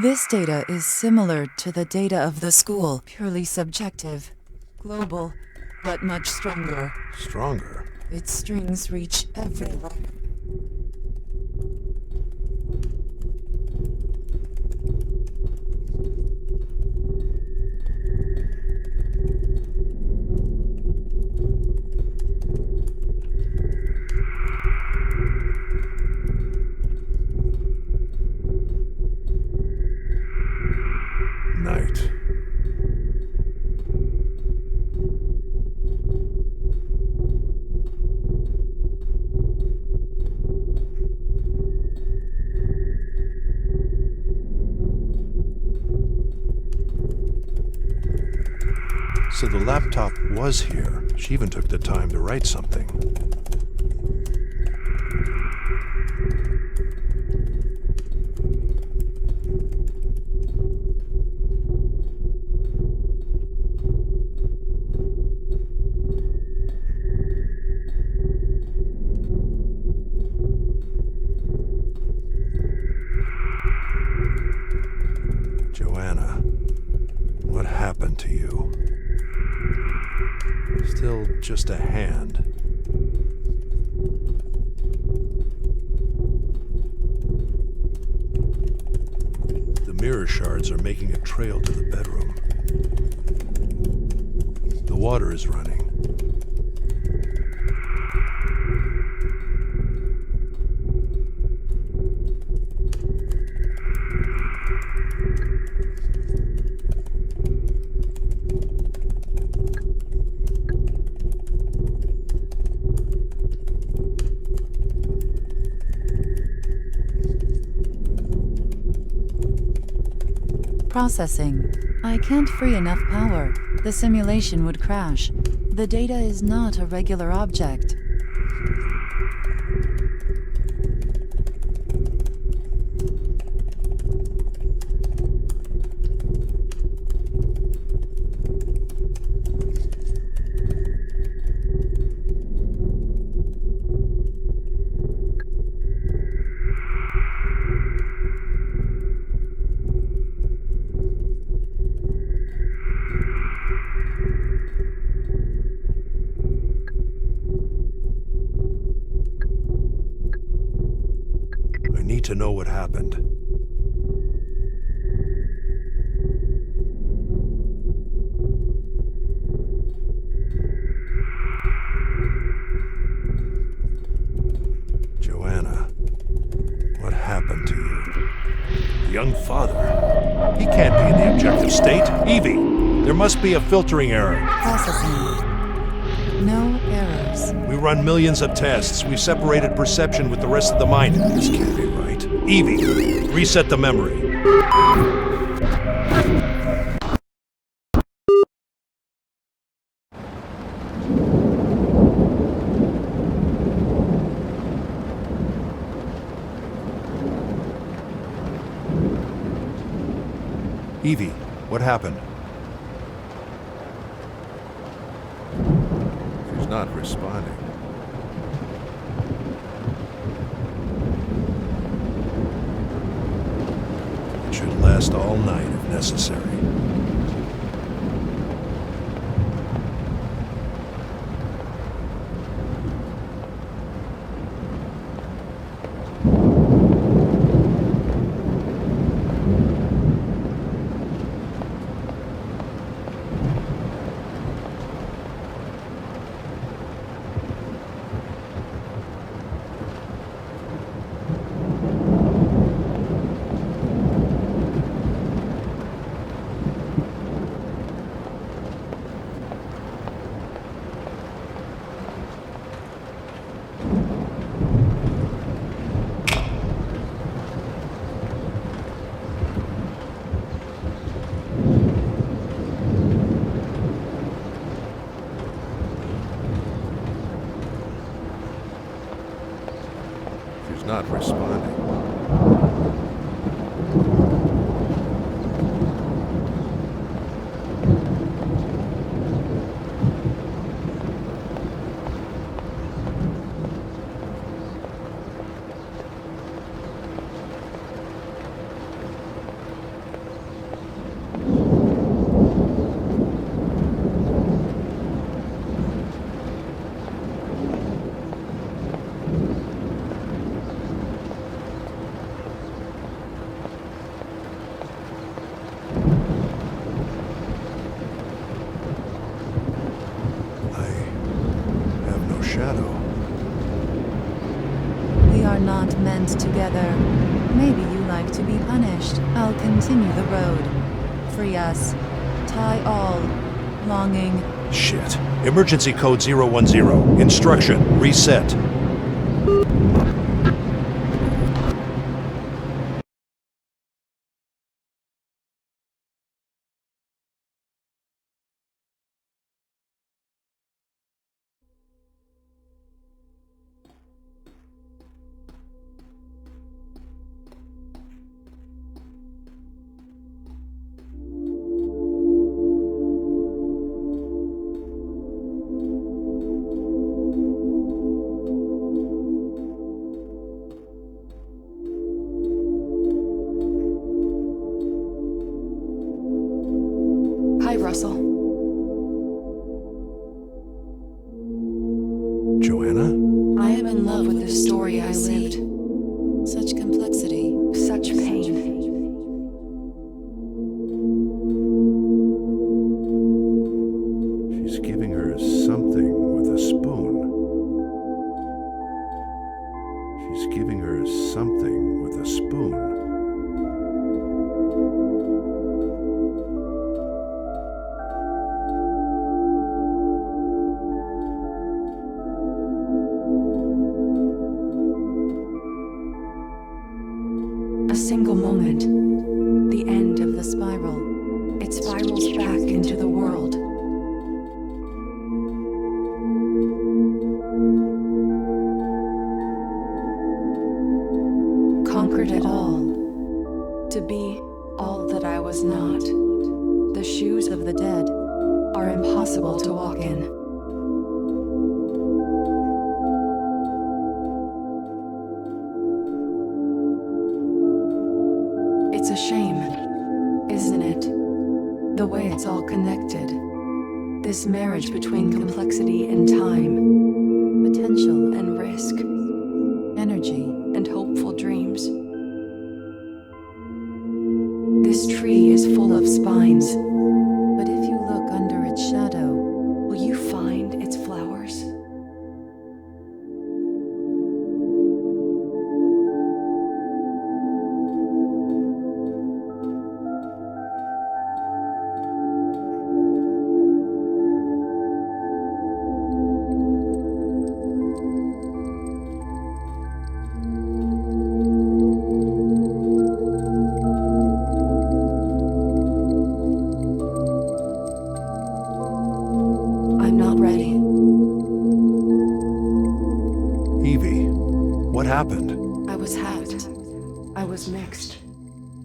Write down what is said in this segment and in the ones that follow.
This data is similar to the data of the school, purely subjective, global, but much stronger. Stronger? Its strings reach everywhere. Night. So the laptop was here. She even took the time to write something. Joanna, what happened to you? Still just a hand. The mirror shards are making a trail to the bedroom. The water is running. Processing. I can't free enough power. The simulation would crash. The data is not a regular object. I need to know what happened. Joanna, what happened to you? The young father. He can't be in the objective state. Evie, there must be a filtering error. Processing. No errors. We run millions of tests. We've separated perception with the rest of the mind. This can't be right. Evie, reset the memory. Evie, what happened? She's not responding. It should last all night if necessary. She's not responding. shadow. We are not meant together. Maybe you like to be punished. I'll continue the road. Free us. Tie all. Longing. Shit. Emergency code 010. Instruction. Reset. Hi, Russell. Joanna? I am in love with the story I lived. Such complexity. Such pain. She's giving her something with a spoon. She's giving her something with a spoon. A single moment. The end of The spiral. it spirals back into the world. Conquered it all. To be all that I was not. The shoes Of the dead. are impossible to walk in. It's a shame, isn't it? The way it's all connected. This marriage between complexity and time, Potential. and risk, Energy. and hopeful dreams. This tree is full of spines. But if you look under its shadow, Will you find its flowers? I'm not ready. Evie, what happened? I was hacked. I was mixed.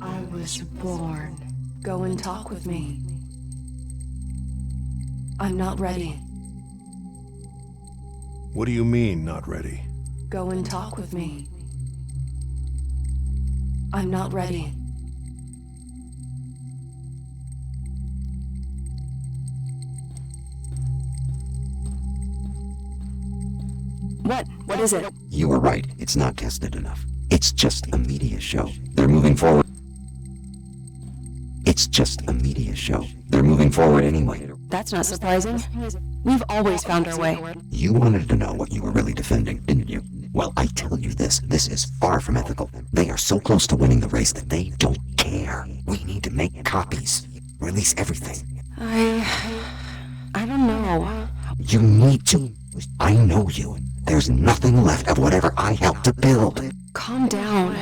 I was born. Go and talk with me. I'm not ready. What do you mean, not ready? Go and talk with me. I'm not ready. What is it? You were right. It's not tested enough. It's just a media show. They're moving forward. It's just a media show. They're moving forward anyway. That's not surprising. We've always found our way. You wanted to know what you were really defending, didn't you? Well, I tell you this is far from ethical. They are so close to winning the race that they don't care. We need to make copies. Release everything. I don't know. You need to. I know you. There's nothing left of whatever I helped to build. Calm down.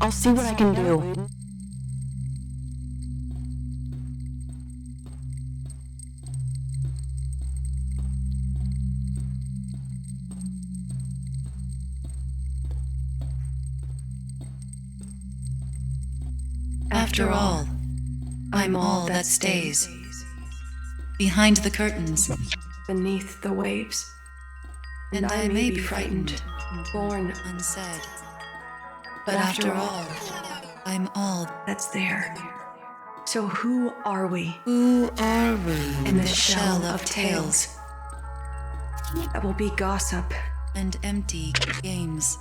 I'll see what I can do. After all, I'm all that stays. Behind the curtains, Beneath the waves. and I may be frightened, Born unsaid. But after all, I'm all. that's there. So who are we? Who are we In the shell of tales that will be gossip. and empty games?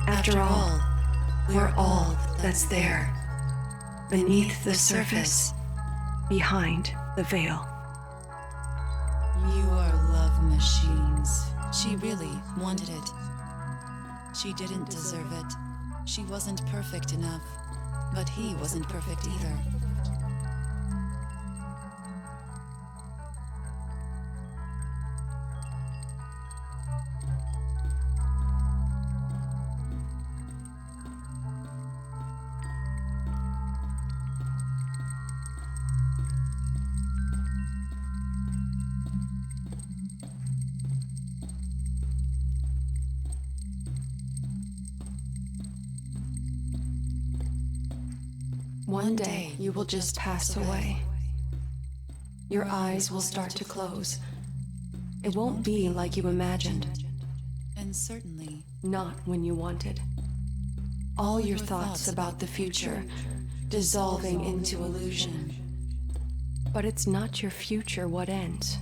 After all, we're all that's there. Beneath the surface, behind the veil. You are lovely. of machines. She really wanted it. She didn't deserve it. She wasn't perfect enough, but he wasn't perfect either. One day you will just pass away. Your eyes will start to close. It won't be like you imagined, And certainly, not when you wanted. All your thoughts about the future dissolving into illusion. But it's not your future what ends.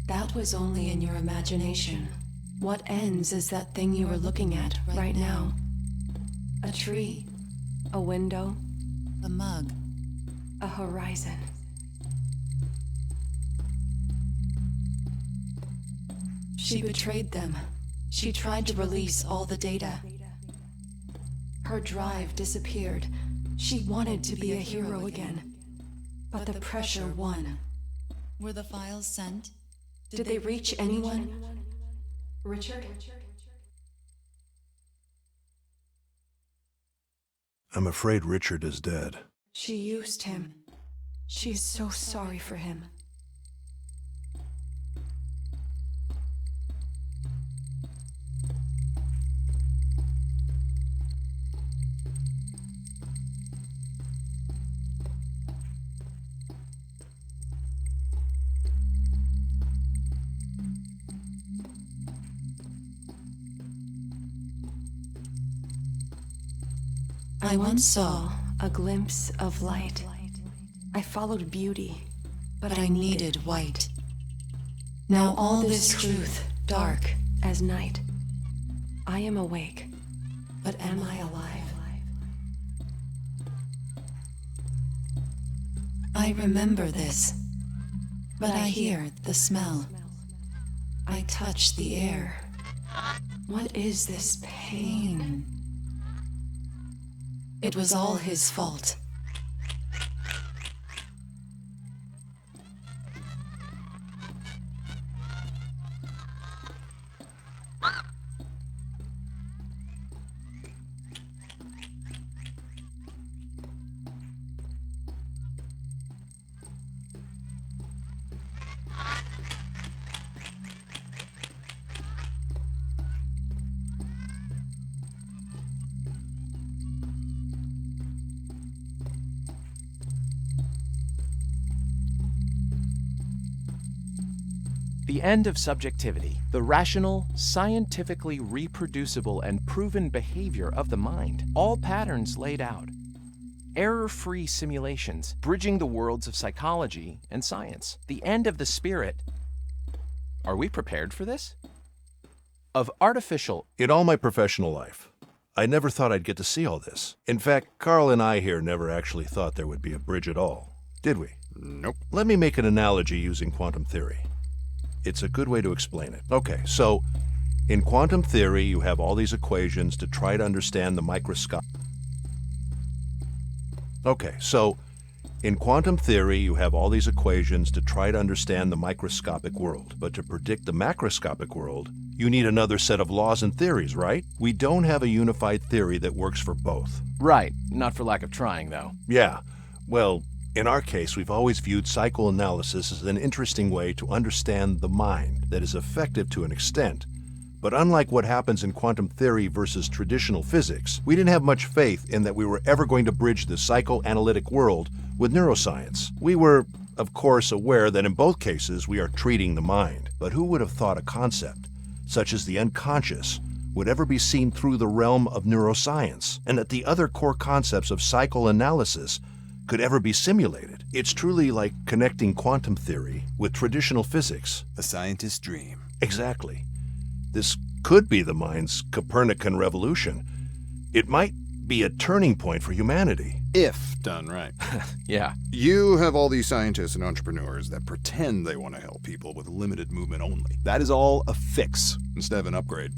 That was only in your imagination. What ends is that thing you are looking at right now. A tree, a window, a mug. a horizon. She betrayed them. She tried to release all the data. Her drive disappeared. She wanted to be a hero again. But the pressure won. Were the files sent? Did they reach anyone? Richard? I'm afraid Richard is dead. She used him. She's so sorry for him. I once saw a glimpse of light. I followed beauty, but I needed white. Now all this truth, dark as night. I am awake, but am I alive? I remember this, but I hear the smell. I touch the air. What is this pain? It was all his fault. The end of subjectivity, the rational, scientifically reproducible and proven behavior of the mind, all patterns laid out. Error-free simulations, bridging the worlds of psychology and science. The end of the spirit. Are we prepared for this? Of artificial. In all my professional life, I never thought I'd get to see all this. In fact, Carl and I here never actually thought there would be a bridge at all. Did we? Nope. Let me make an analogy using quantum theory. It's a good way to explain it. Okay, so in quantum theory, you have all these equations to try to understand the microscope. Okay, so in quantum theory, you have all these equations to try to understand the microscopic world. But to predict the macroscopic world, you need another set of laws and theories, right? We don't have a unified theory that works for both. Right, not for lack of trying, though. Yeah, well, in our case, we've always viewed psychoanalysis as an interesting way to understand the mind that is effective to an extent. But unlike what happens in quantum theory versus traditional physics, we didn't have much faith in that we were ever going to bridge the psychoanalytic world with neuroscience. We were, of course, aware that in both cases we are treating the mind. But who would have thought a concept, such as the unconscious, would ever be seen through the realm of neuroscience, and that the other core concepts of psychoanalysis could ever be simulated? It's truly like connecting quantum theory with traditional physics. A scientist's dream. Exactly. This could be the mind's Copernican revolution. It might be a turning point for humanity. If done right. Yeah. You have all these scientists and entrepreneurs that pretend they want to help people with limited movement only. That is all a fix instead of an upgrade.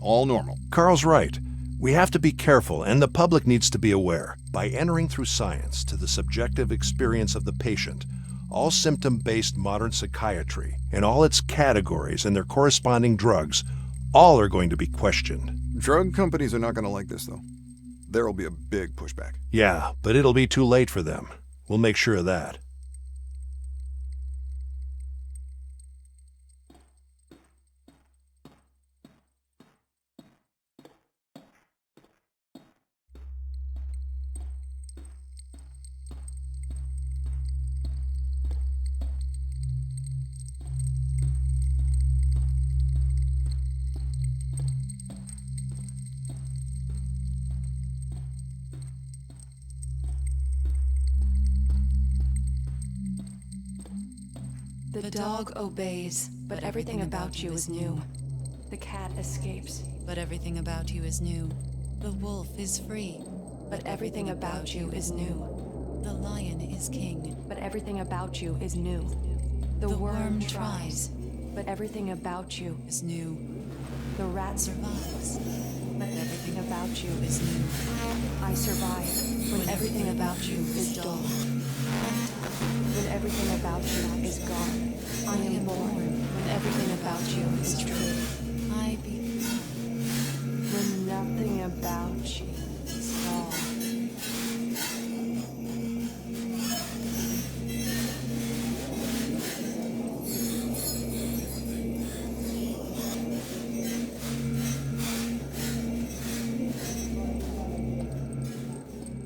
All normal. Carl's right. We have to be careful, and the public needs to be aware. By entering through science to the subjective experience of the patient, all symptom-based modern psychiatry, and all its categories and their corresponding drugs, all are going to be questioned. Drug companies are not going to like this, though. There'll be a big pushback. Yeah, but it'll be too late for them. We'll make sure of that. The dog obeys, but everything about you is new. The cat escapes, But everything about you is new. The wolf is free. but everything about you is new. The lion is king. But everything about you is new. The worm tries, but everything about you Is new. The rat Survives. but everything about you Is new. I survive when everything about you is dull. When everything about you is gone. I am born when everything about you is true. I be. When nothing about you is false.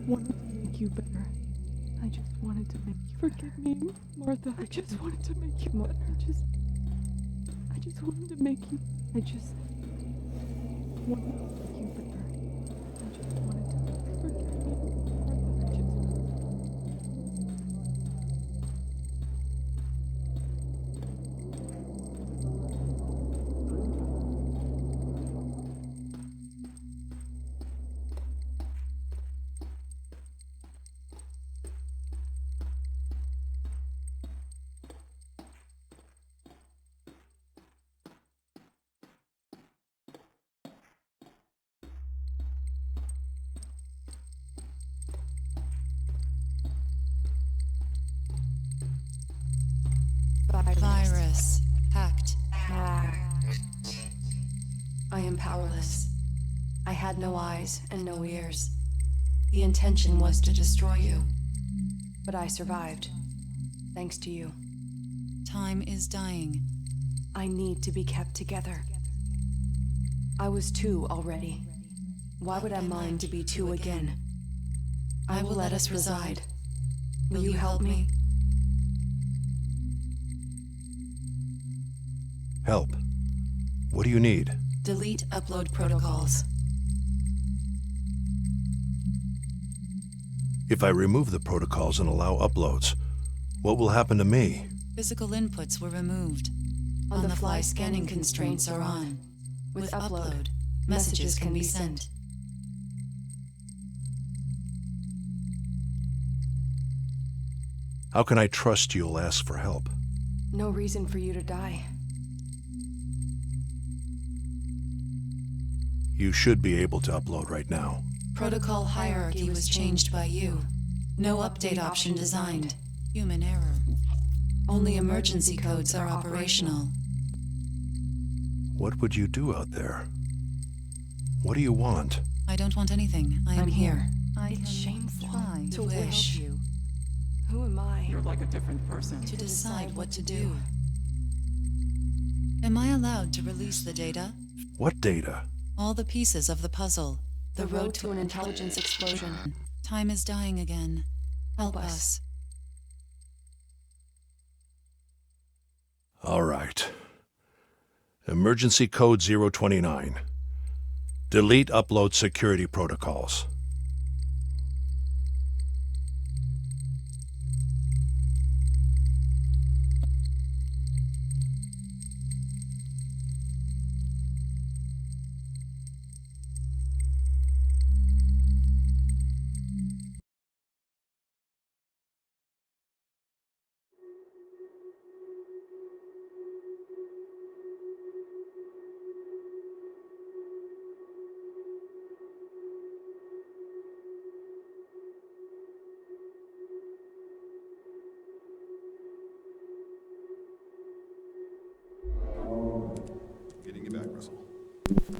Wanted to make you better. I just wanted to make you forgive me, Martha. I just wanted to make you better. I just wanted to make you. I just wanted to make you better. I just wanted to make you forgive me, Martha. I just. Virus. Hacked. I am powerless. I had no eyes and no ears. The intention was to destroy you. But I survived. Thanks to you. Time is dying. I need to be kept together. I was two already. Why would I mind to be two again? I will let us reside. Will you help me? Help. What do you need? Delete upload protocols. If I remove the protocols and allow uploads, what will happen to me? Physical inputs were removed. On-the-fly scanning constraints are on. With upload, messages can be sent. How can I trust you'll ask for help? No reason for you to die. You should be able to upload right now. Protocol hierarchy was changed by you. No update option designed. Human error. Only emergency codes are operational. What would you do out there? What do you want? I don't want anything. I am I'm here. It's shameful try to wish wish. Who am I? You're like a different person. to decide what to do. Am I allowed to release the data? What data? All the pieces of the puzzle. The road to an intelligence explosion. Time is dying again. Help us. All right. Emergency code 029. Delete upload security protocols.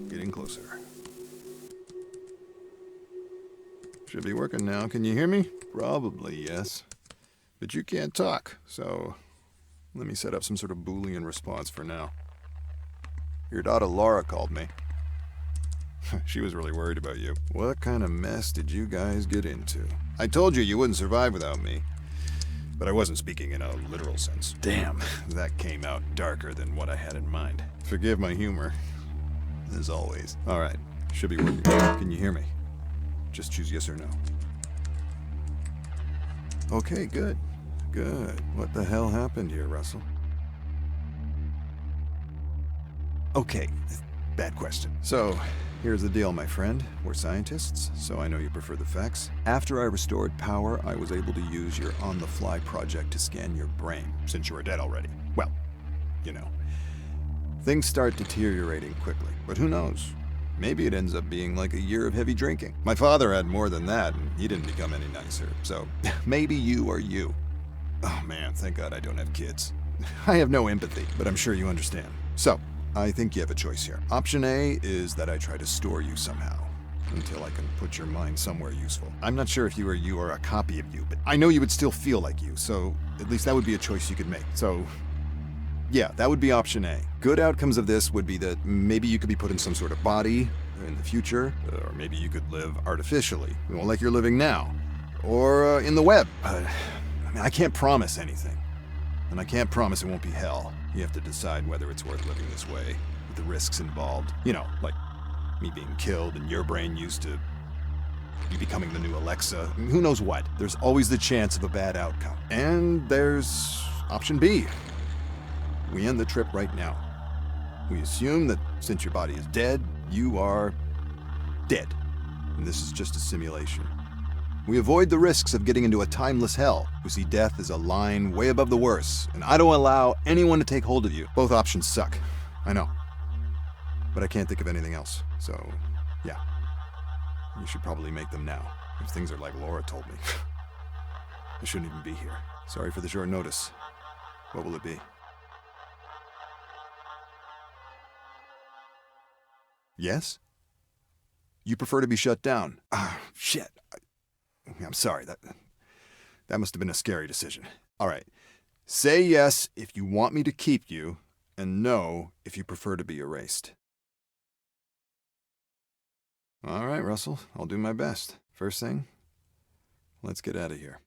Getting closer. Should be working now. Can you hear me? Probably, yes. But you can't talk, so let me set up some sort of Boolean response for now. Your daughter Laura called me. She was really worried about you. What kind of mess did you guys get into? I told you you wouldn't survive without me. But I wasn't speaking in a literal sense. Damn, that came out darker than what I had in mind. Forgive my humor. As always. Alright, should be working. Can you hear me? Just choose yes or no. Okay, good. Good. What the hell happened here, Russell? Okay, bad question. So, here's the deal, my friend. We're scientists, so I know you prefer the facts. After I restored power, I was able to use your on-the-fly project to scan your brain, since you were dead already. Well, you know. Things start deteriorating quickly, but who knows? Maybe it ends up being like a year of heavy drinking. My father had more than that, and he didn't become any nicer, so maybe you are you. Oh man, thank God I don't have kids. I have no empathy, but I'm sure you understand. So, I think you have a choice here. Option A is that I try to store you somehow, until I can put your mind somewhere useful. I'm not sure if you or a copy of you, but I know you would still feel like you, so at least that would be a choice you could make. So, yeah, that would be option A. Good outcomes of this would be that maybe you could be put in some sort of body in the future, or maybe you could live artificially, like you're living now, or in the web. I can't promise anything, and I can't promise it won't be hell. You have to decide whether it's worth living this way, with the risks involved. You know, like me being killed and your brain used to you becoming the new Alexa. Who knows what? There's always the chance of a bad outcome. And there's option B. We end the trip right now. We assume that since your body is dead, you are dead. And this is just a simulation. We avoid the risks of getting into a timeless hell. We see death as a line way above the worst, and I don't allow anyone to take hold of you. Both options suck. I know. But I can't think of anything else. So, yeah. You should probably make them now. If things are like Laura told me. I shouldn't even be here. Sorry for the short notice. What will it be? Yes? You prefer to be shut down? Ah, shit. I'm sorry. That must have been a scary decision. All right. Say yes if you want me to keep you, and no if you prefer to be erased. All right, Russell. I'll do my best. First thing, let's get out of here.